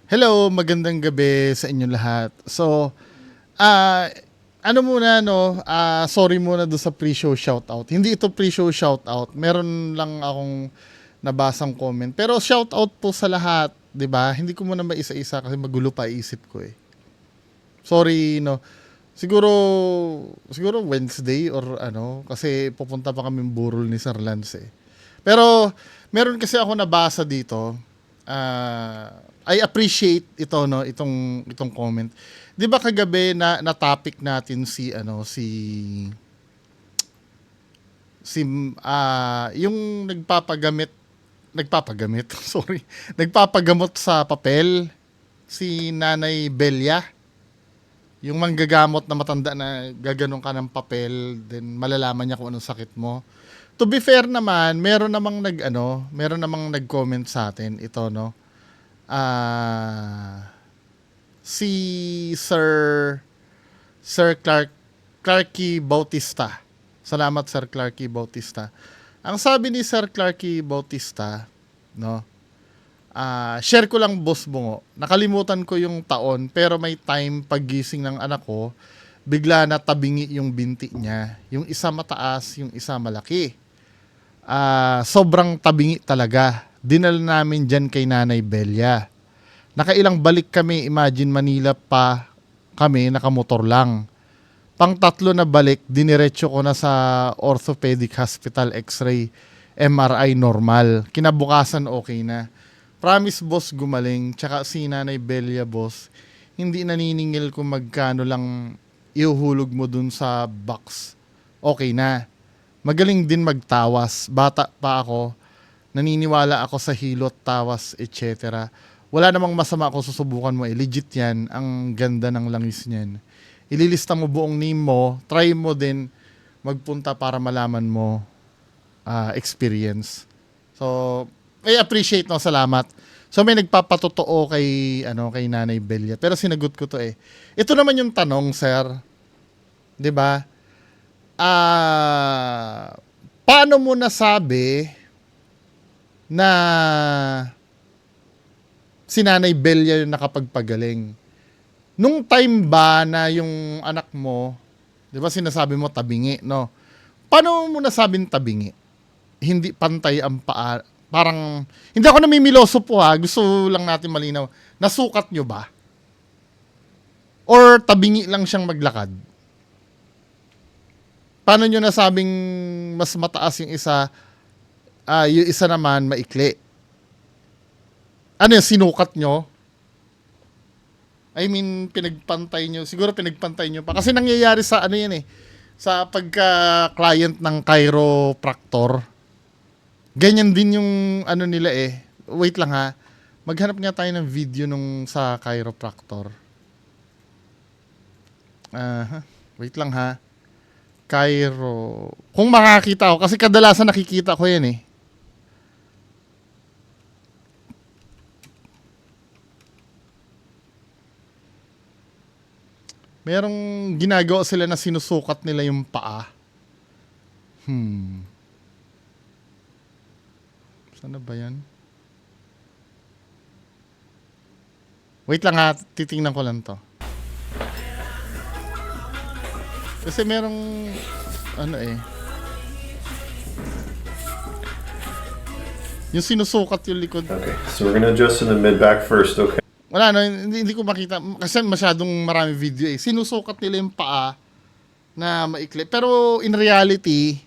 Hello, magandang gabi sa inyong lahat. So, ah, ano muna no, sorry muna do sa pre-show shoutout. Hindi ito pre-show shoutout. Meron lang akong nabasang comment. Pero shoutout po sa lahat, 'di ba? Hindi ko muna maisa-isa kasi magulo pa isip ko eh. Sorry no. Siguro siguro Wednesday or ano kasi pupunta pa kami burol ni Sir Lance eh. Pero meron kasi ako nabasa dito. I appreciate ito no, itong comment. 'Di ba kagabi na topic natin si yung nagpapagamit sorry, nagpapagamot sa papel si Nanay Belia, yung manggagamot na matanda na gaganon ka ng papel then malalaman niya kung anong sakit mo. To be fair naman, meron namang nag-comment sa atin ito no. Si Sir Clarky Bautista. Salamat Sir Clarky Bautista. Ang sabi ni Sir Clarky Bautista, no? Share ko lang boss bungo. Nakalimutan ko yung taon pero may time paggising ng anak ko, bigla na tabingi yung binti niya. Yung isa mataas, yung isa malaki. Sobrang tabingi talaga. Dinala namin dyan kay Nanay Belia. Nakailang balik kami, imagine Manila pa kami, nakamotor lang. Pang tatlo na balik, diniretso ko na sa orthopedic hospital, x-ray, MRI normal. Kinabukasan okay na. Promise boss gumaling, tsaka si Nanay Belia boss, hindi naniningil kung magkano lang ihuhulog mo dun sa box. Okay na. Magaling din magtawas. Bata pa ako, naniniwala ako sa hilot, tawas, etc. Wala namang masama kung susubukan mo eh. Legit yan. Ang ganda ng langis niyan. Ililista mo buong name mo. Try mo din magpunta para malaman mo experience. So, I appreciate no. Salamat. So, may nagpapatotoo kay Nanay Belia. Pero sinagot ko to eh. Ito naman yung tanong, sir. 'Di ba? Paano mo nasabi na si Nanay Belia yung nakapagpagaling? Nung time ba na yung anak mo, di ba sinasabi mo tabingi, no? Paano mo nasabing tabingi? Hindi pantay ang paa. Parang, hindi ako namimiloso po ha. Gusto lang natin malinaw. Nasukat nyo ba? Or tabingi lang siyang maglakad? Paano nyo nasabing mas mataas yung isa, yung isa naman maikli? Ano yung sinukat nyo? I mean, pinagpantay nyo. Siguro pinagpantay nyo pa. Kasi nangyayari sa ano yan eh. Sa pagka-client ng chiropractor. Ganyan din yung ano nila eh. Wait lang ha. Maghanap nga tayo ng video nung sa chiropractor. Wait lang ha. Kung makakita ako. Kasi kadalasan nakikita ko yan eh. Merong ginagawa sila na sinusukat nila yung paa. Sana ba yan? Wait lang ha, titingnan ko lang to. Kasi merong ano eh. Yung sinusukat yung likod. Okay, so we're gonna adjust in the mid-back first, okay? Wala no, hindi ko makita kasi masyadong marami video eh. Sinusukat nila yung paa na maikli. Pero in reality,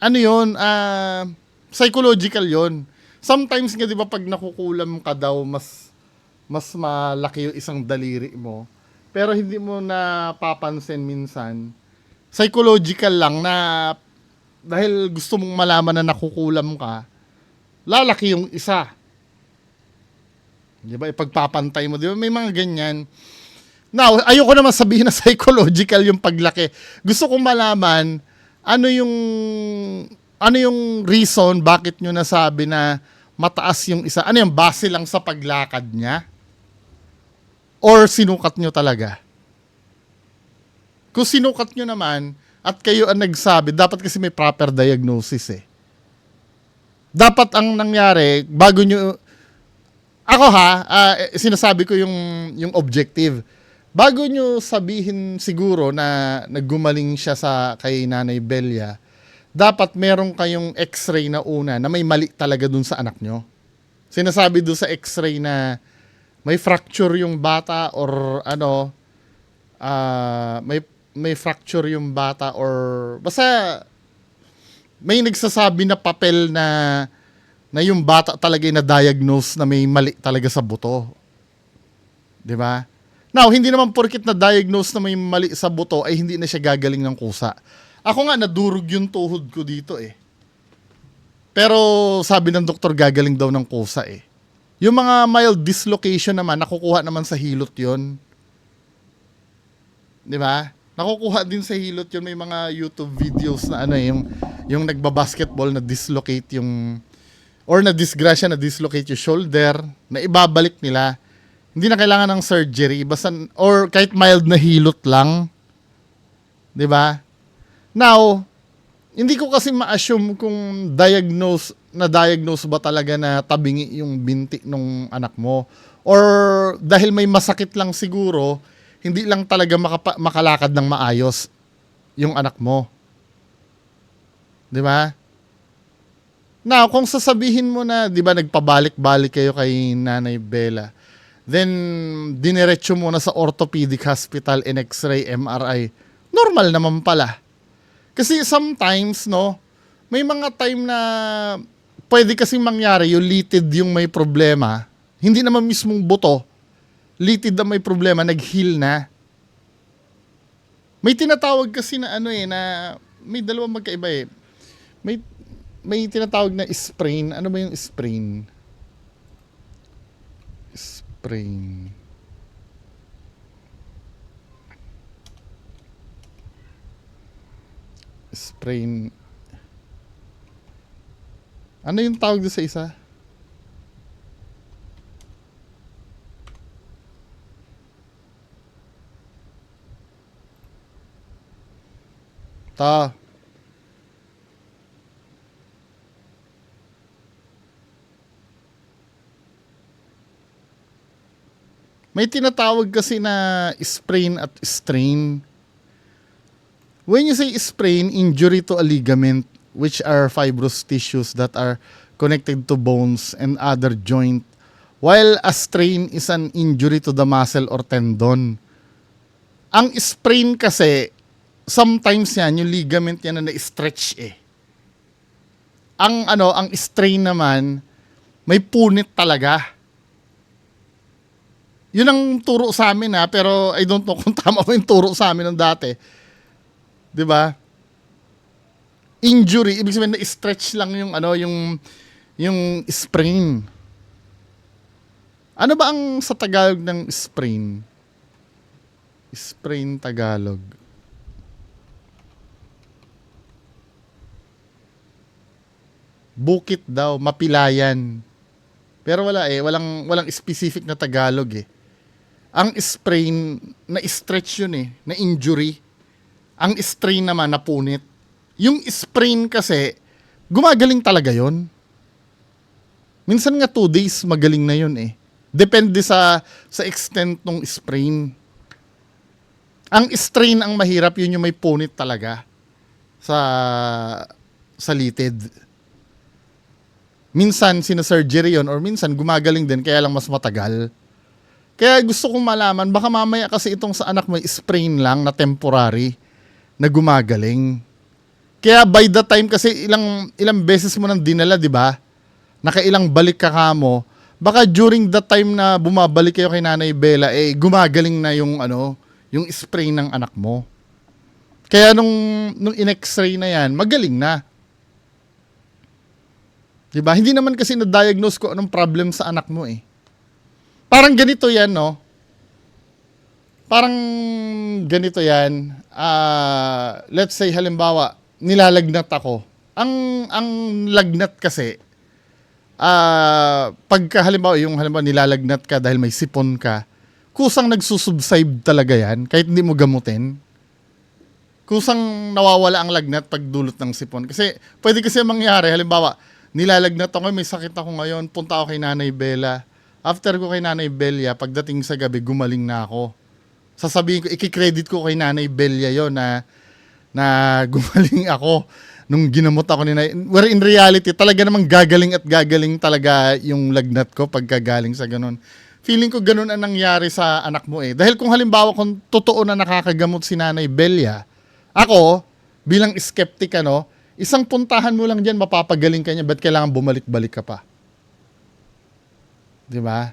ano yun, psychological yun. Sometimes nga 'di ba pag nakukulam ka daw mas malaki yung isang daliri mo. Pero hindi mo napapansin minsan. Psychological lang na dahil gusto mong malaman na nakukulam ka, lalaki yung isa. Di ba? Ipagpapantay mo. Di ba? May mga ganyan. Now, ayoko naman sabihin na psychological yung paglaki. Gusto kong malaman ano yung reason bakit nyo nasabi na mataas yung isa. Ano yung base lang sa paglakad niya? Or sinukat nyo talaga? Kung sinukat nyo naman at kayo ang nagsabi, dapat kasi may proper diagnosis eh. Dapat ang nangyari, bago nyo Ako ha, sinasabi ko yung objective. Bago nyo sabihin siguro na naggumaling siya sa kay Nanay Belia, dapat meron kayong x-ray na una na may mali talaga dun sa anak nyo. Sinasabi dun sa x-ray na may fracture yung bata or ano, may fracture yung bata or basta may nagsasabi na papel na yung bata talaga na diagnose na may mali talaga sa buto. 'Di ba? Now, hindi naman porket na diagnose na may mali sa buto ay hindi na siya gagaling ng kusa. Ako nga nadurog yung tuhod ko dito eh. Pero sabi ng doktor gagaling daw ng kusa eh. Yung mga mild dislocation naman nakukuha naman sa hilot 'yon. 'Di ba? Nakukuha din sa hilot 'yon, may mga YouTube videos na ano eh, yung nagba-basketball na dislocate yung or na disgrasya na dislocate yung shoulder, na ibabalik nila. Hindi na kailangan ng surgery, basta or kahit mild na hilot lang. 'Di ba? Now, hindi ko kasi ma-assume kung diagnose ba talaga na tabingi yung binti nung anak mo or dahil may masakit lang siguro, hindi lang talaga makalakad ng maayos yung anak mo. 'Di ba? Now, kung sasabihin mo na, 'di ba, nagpabalik-balik kayo kay Nanay Bella, then diniretso mo na sa orthopedic hospital and X-ray, MRI, normal naman pala. Kasi sometimes, no, may mga time na pwede kasing mangyari yung litid yung may problema, hindi naman mismong buto, litid na may problema, nag-heal na. May tinatawag kasi na ano eh, na may dalawang magkaiba eh. May tinatawag na sprain. Ano ba yung sprain? Sprain. Sprain. Ano yung tawag doon sa isa? May tinatawag kasi na sprain at strain. When you say sprain, injury to a ligament, which are fibrous tissues that are connected to bones and other joint, while a strain is an injury to the muscle or tendon. Ang sprain kasi, sometimes yan, yung ligament yan na na-stretch eh. Ang strain naman, may punit talaga. Yun ang turo sa amin pero I don't know kung tama ba yung turo sa amin ng dati. 'Di ba? Injury, ibig sabihin na stretch lang yung sprain. Ano ba ang sa Tagalog ng sprain? Sprain Tagalog. Bukit daw, mapilayan. Pero walang specific na Tagalog eh. Ang sprain, na-stretch yun eh, na injury. Ang strain naman, napunit. Yung sprain kasi, gumagaling talaga yon. Minsan nga 2 days, magaling na yun eh. Depende sa extent ng sprain. Ang strain ang mahirap, yun yung may punit talaga sa litid. Minsan, sinasurgery yun, or minsan, gumagaling din, kaya lang mas matagal. Kaya gusto kong malaman, baka mamaya kasi itong sa anak may sprain lang na temporary na gumagaling. Kaya by the time kasi ilang beses mo nang dinala, 'di ba? Nakailang balik ka kamo, baka during the time na bumabalik kayo kay Nanay Bella gumagaling na yung sprain ng anak mo. Kaya nung in-X-ray na 'yan, magaling na. 'Di ba? Hindi naman kasi na-diagnose ko anong problem sa anak mo eh. Parang ganito yan, no? Parang ganito yan. Let's say, halimbawa, nilalagnat ako. Ang lagnat kasi, pagka halimbawa nilalagnat ka dahil may sipon ka, kusang nagsusubside talaga yan, kahit hindi mo gamutin. Kusang nawawala ang lagnat pag dulot ng sipon. Kasi, pwede kasi mangyari, halimbawa, nilalagnat ako, may sakit ako ngayon, punta ako kay Nanay Bella, After ko kay Nanay Belia, pagdating sa gabi, gumaling na ako. Sasabihin ko, ikikredit ko kay Nanay Belia yon na gumaling ako nung ginamot ako ni Nanay. Where in reality, talaga namang gagaling at gagaling talaga yung lagnat ko pagkagaling sa ganun. Feeling ko ganun ang nangyari sa anak mo eh. Dahil kung halimbawa kung totoo na nakakagamot si Nanay Belia, ako, bilang skeptic isang puntahan mo lang dyan, mapapagaling ka niya, ba't kailangan bumalik-balik ka pa? Di ba?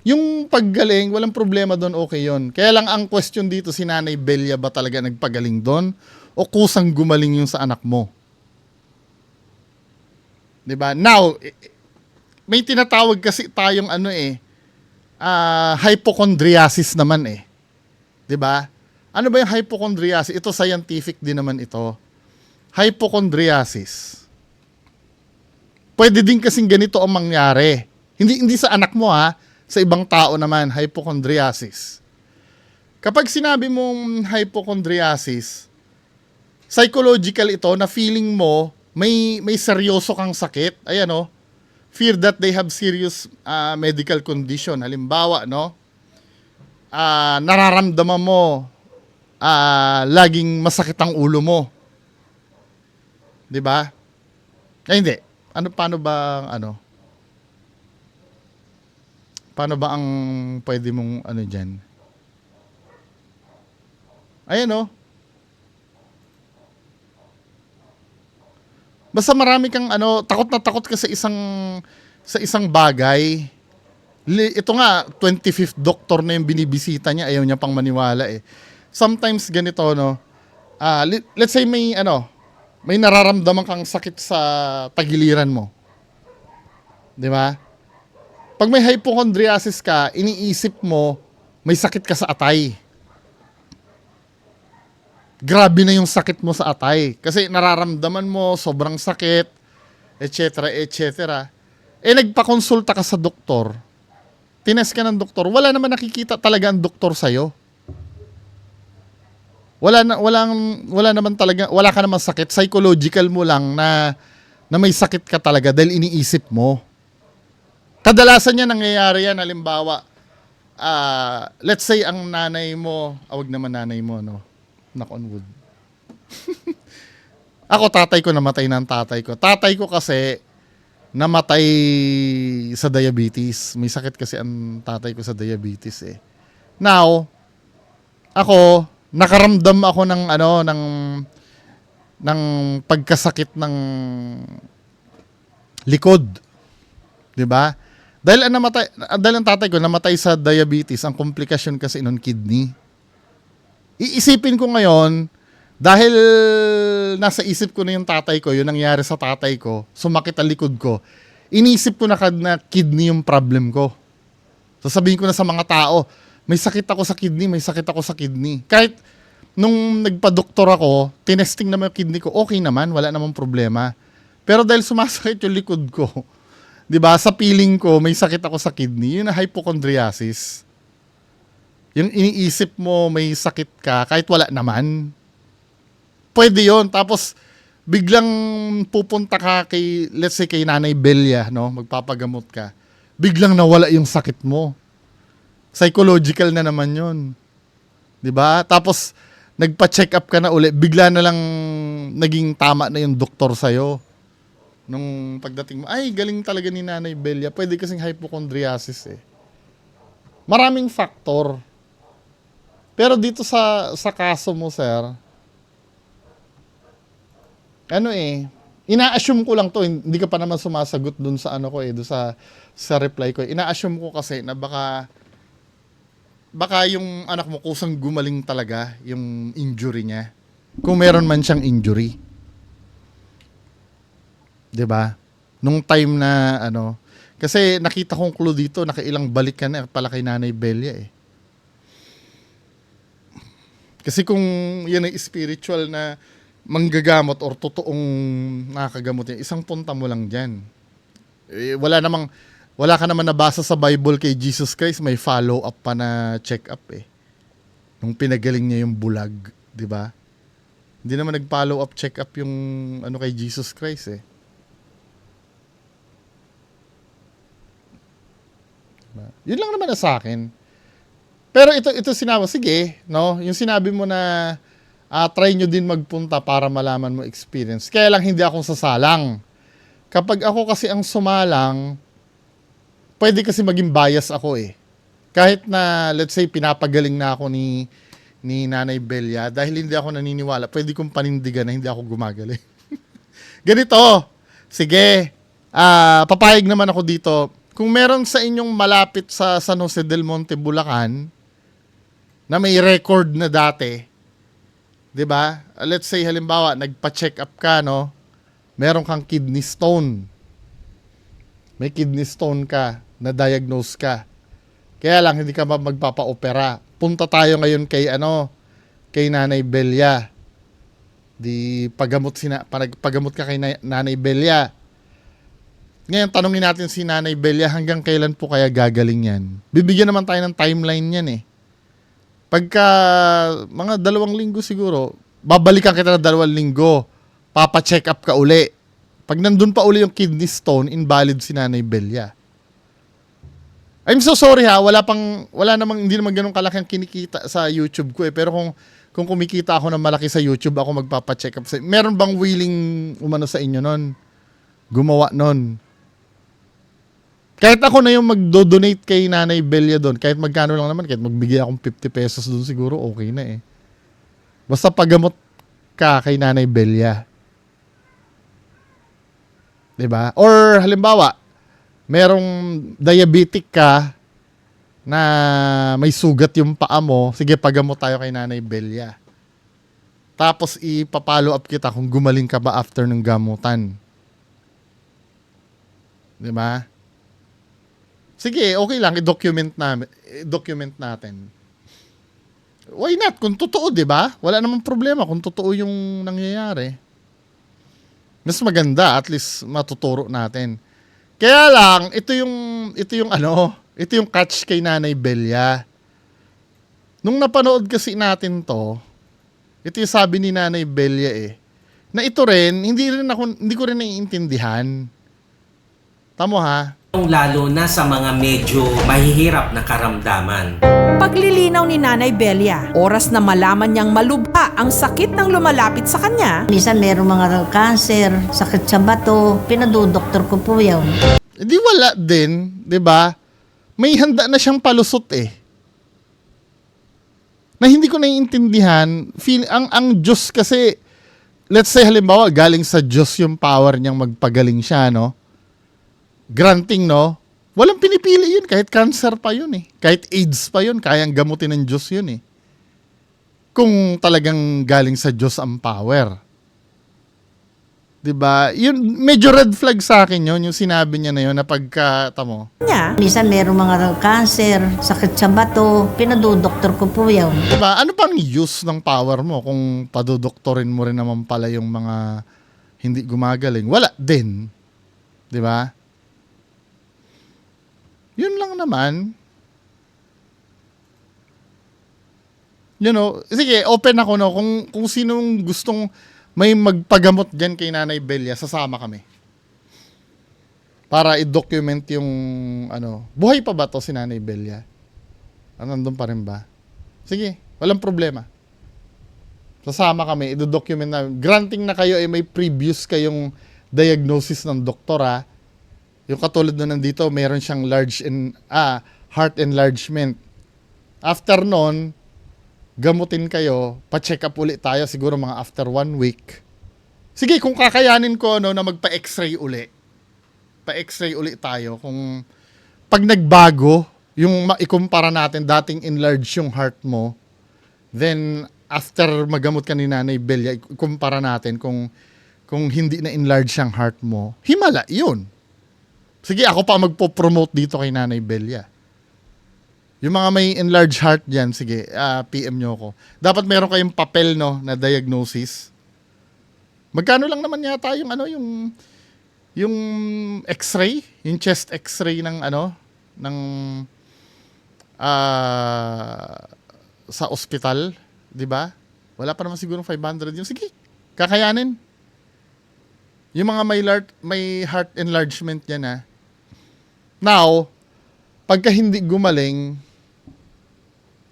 Yung paggaling, walang problema doon, okay yon. Kaya lang ang question dito, si Nanay Belia ba talaga nagpagaling doon? O kusang gumaling yung sa anak mo? Di ba? Now, may tinatawag kasi tayong hypochondriasis naman eh. Di ba? Ano ba yung hypochondriasis? Ito scientific din naman ito. Hypochondriasis. Pwede din kasing ganito ang mangyari. Hindi sa anak mo sa ibang tao naman, hypochondriasis. Kapag sinabi mong hypochondriasis, psychological ito na feeling mo may seryoso kang sakit. Ayan fear that they have serious medical condition. Halimbawa, nararamdaman mo laging masakit ang ulo mo. 'Di ba? Hindi. Paano ba ang pwede mong diyan? Ayan Basta marami kang takot na takot ka sa isang bagay. Ito nga 25th doctor na yung binibisita niya, ayaw niya pang maniwala eh. Sometimes ganito let's say may nararamdaman kang sakit sa tagiliran mo. 'Di ba? Pag may hypochondriasis ka, iniisip mo may sakit ka sa atay. Grabe na yung sakit mo sa atay kasi nararamdaman mo sobrang sakit, etc. Nagpakonsulta ka sa doktor. Tinest ka ng doktor, wala naman nakikita talaga ang doktor sa'yo. Wala naman talaga, wala ka naman sakit. Psychological mo lang na may sakit ka talaga dahil iniisip mo. Kadalasan yan nangyayari yan, halimbawa, let's say ang nanay mo, wag naman nanay mo, knock on wood. Ako, tatay ko, namatay ng tatay ko. Tatay ko kasi, namatay sa diabetes. May sakit kasi ang tatay ko sa diabetes eh. Now, ako, nakaramdam ako ng pagkasakit ng likod. 'Di ba? Dahil ang tatay ko namatay sa diabetes, ang komplikasyon kasi nun kidney. Iisipin ko ngayon, dahil nasa isip ko na yung tatay ko, yung nangyari sa tatay ko, sumakit ang likod ko, inisip ko na kidney yung problem ko. Sasabihin ko na sa mga tao, may sakit ako sa kidney. Kahit nung nagpa-doktor ako, tinesting naman yung kidney ko, okay naman, wala namang problema. Pero dahil sumasakit yung likod ko, 'di ba? Sa feeling ko, may sakit ako sa kidney, yun na hypochondriasis. Yung iniisip mo may sakit ka kahit wala naman. Pwede 'yon. Tapos biglang pupunta ka kay, let's say kay Nanay Belia, magpapagamot ka. Biglang nawala yung sakit mo. Psychological na naman 'yon. 'Di ba? Tapos nagpa-check up ka na uli, bigla na lang naging tama na yung doktor sa'yo. Nung pagdating mo, ay, galing talaga ni Nanay Belia. Pwede kasing hypochondriasis eh. Maraming factor. Pero dito sa kaso mo, sir, ina-assume ko lang to, hindi ka pa naman sumasagot dun sa dun sa reply ko. Ina-assume ko kasi na baka yung anak mo kusang gumaling talaga yung injury niya. Kung meron man siyang injury. 'Di ba? Nung time na kasi nakita kong clue dito, nakailang balik ka na pala kay Nanay Belia eh. Kasi kung yan ay spiritual na manggagamot or totoong nakakagamot yan, isang punta mo lang dyan. Wala ka naman nabasa sa Bible kay Jesus Christ, may follow-up pa na check-up eh. Nung pinagaling niya yung bulag, di ba? Hindi naman nag-follow-up check-up yung kay Jesus Christ eh. Yun lang naman na sa akin. Pero ito sinabi, sige, no? Yung sinabi mo na try nyo din magpunta para malaman mo experience. Kaya lang hindi ako sasalang. Kapag ako kasi ang sumalang, pwede kasi maging bias ako eh. Kahit na, let's say, pinapagaling na ako ni Nanay Belia, dahil hindi ako naniniwala, pwede kong panindigan na hindi ako gumagaling. Ganito, sige, papayag naman ako dito. Kung meron sa inyong malapit sa San Jose del Monte, Bulacan, na may record na dati, 'di ba? Let's say halimbawa, nagpa-check up ka, no? Meron kang kidney stone. May kidney stone ka, na-diagnose ka. Kaya lang hindi ka magpapa-opera. Punta tayo ngayon kay kay Nanay Belia. Pagamot ka kay Nanay Belia. Ngayon, tanungin natin si Nanay Belia, hanggang kailan po kaya gagaling yan? Bibigyan naman tayo ng timeline yan eh. Pagka mga 2 linggo siguro, babalikan kita ng 2 linggo, papa-check up ka uli. Pag nandun pa uli yung kidney stone, invalid si Nanay Belia. I'm so sorry ha, hindi naman ganun kalaki ang kinikita sa YouTube ko eh. Pero kung kumikita ako ng malaki sa YouTube, ako magpapa-check up. Meron bang willing umano sa inyo nun? Gumawa nun? Kahit ako na yung magdo-donate kay Nanay Belia doon, kahit magkano lang naman, kahit magbigay akong 50 pesos doon siguro, okay na eh. Basta pagamot ka kay Nanay Belia. 'Di ba? Or halimbawa, merong diabetic ka na may sugat yung paa mo, sige, pagamot tayo kay Nanay Belia. Tapos ipapollow up kita kung gumaling ka ba after ng gamutan. 'Di ba? Sige, okay lang, i-document natin. Why not? Kung totoo, 'di ba? Wala namang problema kung totoo yung nangyayari. Mas maganda, at least matuturo natin. Kaya lang, ito yung catch kay Nanay Belia. Nung napanood kasi natin to, ito yung sabi ni Nanay Belia eh, na ito rin, hindi ko rin naiintindihan. Tamo ha? Lalo na sa mga medyo mahihirap na karamdaman. Paglilinaw ni Nanay Belia, oras na malaman niyang malubha ang sakit ng lumalapit sa kanya, Minsan merong mga cancer, sakit sa bato, pinadudoktor ko po yun. Di wala din, 'di ba? May handa na siyang palusot eh. Na hindi ko naiintindihan, ang Diyos kasi, let's say halimbawa galing sa Diyos yung power niyang magpagaling siya, no? Granting, no? Walang pinipili yun, kahit cancer pa yun eh. Kahit AIDS pa yun, kayang gamutin ng Diyos yun eh. Kung talagang galing sa Diyos ang power. 'Di ba? Yun, medyo red flag sa akin yun, yung sinabi niya na yun, na pagkatamo. Minsan merong mga cancer, sakit sa bato, pinadudoktor ko po yun. 'Di ba? Ano pang use ng power mo kung padodoktorin mo rin naman pala yung mga hindi gumagaling? Wala din. 'Di ba? Yun lang naman. You know, sige, open ako, no, kung sinong gustong may magpagamot diyan kay Nanay Belia, sasama kami. Para i-document yung buhay pa ba to si Nanay Belia? Nandun pa rin ba? Sige, walang problema. Sasama kami, i-document na. Granting na kayo ay may previous kayong diagnosis ng doktor ha. Yung katulad na nandito, meron siyang heart enlargement. After nun, gamutin kayo, pa-check up ulit tayo siguro mga after 1 week. Sige, kung kakayanin ko na magpa-x-ray uli. Pa-x-ray uli tayo. Kung pag nagbago, yung ikumpara natin, dating enlarge yung heart mo, then after magamot ka ni Nanay Belia, ikumpara natin kung hindi na enlarge yung heart mo, himala yun. Sige, ako pa magpo-promote dito kay Nanay Belia. Yung mga may enlarged heart dyan, sige, PM nyo ako. Dapat meron kayong papel, no, na diagnosis. Magkano lang naman yata yung x-ray, yung chest x-ray ng sa ospital, 'di ba? Wala pa naman siguro 500 yun. Sige, kakayanin. Yung mga may heart enlargement yan, ha. Now, pagka hindi gumaling,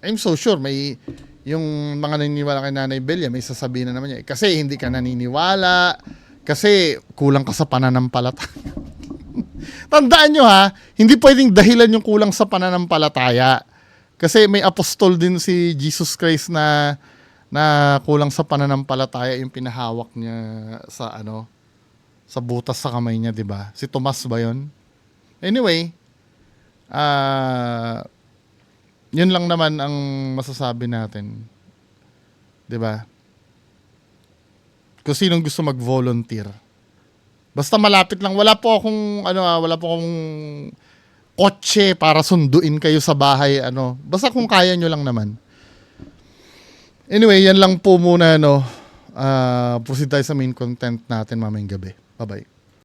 I'm so sure may yung mga naniniwala kay Nanay Belia, may sasabihin na naman niya, kasi hindi ka naniniwala, kasi kulang ka sa pananampalataya. Tandaan nyo ha, hindi pwedeng dahilan yung kulang sa pananampalataya. Kasi may apostol din si Jesus Christ na kulang sa pananampalataya yung pinahawak niya sa sa butas sa kamay niya, 'di ba? Si Tomas ba 'yon? Anyway, yun lang naman ang masasabi natin. 'Di ba? Kung sinong gusto mag-volunteer. Basta malapit lang. Wala po akong kotse para sunduin kayo sa bahay, Basta kung kaya nyo lang naman. Anyway, yan lang po muna, proceed tayo sa main content natin mamayang gabi. Bye-bye.